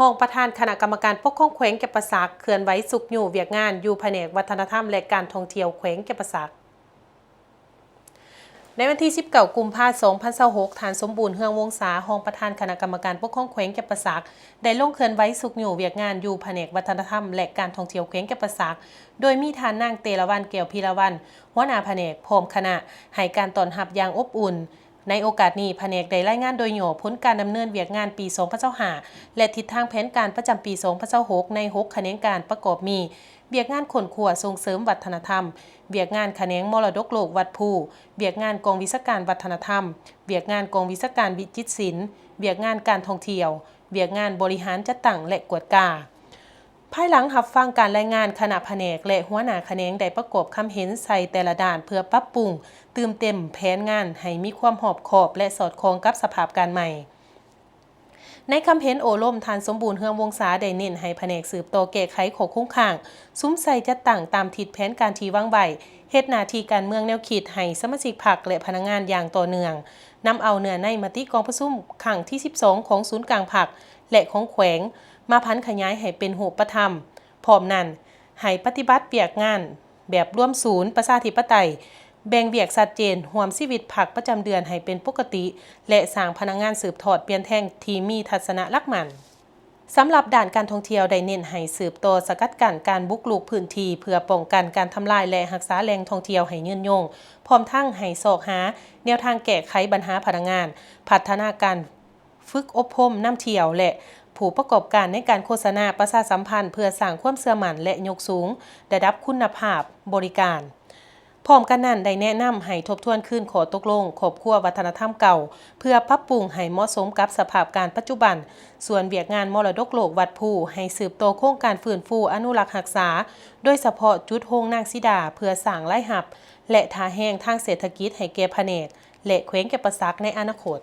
ห้องประธานคณะกรรมการปกครองแขวงแก่นประสักเคลื่อนไหวสุขอยู่เวียกงานอยู่แผนกวัฒนธรรมและการท่องเที่ยวแขวงแก่นประสักในวันที่19 กุมภาพันธ์ 2026 ฐานสมบูรณ์เฮืองวงศาห้องประธานคณะกรรมการปกครองแขวงแก่นประสักได้ลงเคลื่อนไหวสุขอยู่เวียกงานอยู่แผนกวัฒนธรรมและการท่องเที่ยวแขวงแก่นประสักโดยมีทานนางเตลวันแก้วพีรวันหัวหน้าแผนกพร้อมคณะให้การต้อนรับอย่างอบอุ่นในโอกาสนี้แผนกได้รายงานโดยโยผลการดำเนินเวียกงานปี 2025 และทิศทางแผนการประจำปี 2026 ใน 6 แขนงการประกอบมีเวียกงานขนขวส่งเสริมวัฒนธรรมเวียกงานแขนงมรดกโลกวัดภูเวียกงานกองวิชาการวัฒนธรรมเวียกงานกองวิชาการวิจิตรศิลป์เวียกงานการท่องเที่ยวเวียกงานบริหารจัดตั้งและกวดกาภายหลังรับฟังการรายงานคณะแผนกและหัวหน้าแขนงได้ประกอบคำเห็นใส่แต่ละด้านเพื่อปรับปรุงเติมเต็มแผนงานให้มีความรอบคอบและสอดคล้องกับสภาพการใหม่ในคำเห็นโอล่มทานสมบูรณ์เฮืองวงศาได้เน้นให้แผนกสืบโตแก้ไขข้อคงค้างซุ้มใส่จัดตั้งตามทิศแผนการที่วางไว้เฮ็ดหน้าที่การเมืองแนวคิดให้สมาชิกพรรคและพนักงานอย่างต่อเนื่องนำเอาเนื้อในมติกองประชุมครั้งที่ 12 ของศูนย์กลางพรรคและของแขวงมาพันขยายให้เป็นรูปธรรมพร้อมนั้นให้ปฏิบัติเวียกงานแบบร่วมศูนย์ประชาธิปไตยแบ่งเวียกชัดเจนร่วมชีวิตพรรคประจำเดือนให้เป็นปกติและสร้างพนักงานสืบทอดเปลี่ยนแท่งที่มีทัศนะลักมันสำหรับด่านการท่องเที่ยวได้เน้นให้สืบโตสกัดกั้นการบุกรุกพื้นที่เพื่อป้องกันการทำลายและรักษาแหล่งท่องเที่ยวให้ยืนยงพร้อมทั้งให้สอกหาแนวทางแก้ไขปัญหาพนักงานพัฒนาการฝึกอบรมนำเที่ยวและผู้ประกอบการในการโฆษณาประชาสัมพันธ์เพื่อสร้างความเชื่อมั่นและยกสูงระดับคุณภาพบริการพร้อมกันนั้นได้แนะนำให้ทบทวนคืนข้อตกลงครอบครัววัฒนธรรมเก่าเพื่อปรับปรุงให้เหมาะสมกับสภาพการปัจจุบันส่วนเวียกงานมรดกโลกวัดภูให้สืบโตโครงการฟื้นฟูอนุรักษ์รักษาโดยเฉพาะจุดโฮงนางสีดาเพื่อสร้างรายรับและท่าแห้งทางเศรษฐกิจให้แก่แผนกและแขวงแก่นประสักในอนาคต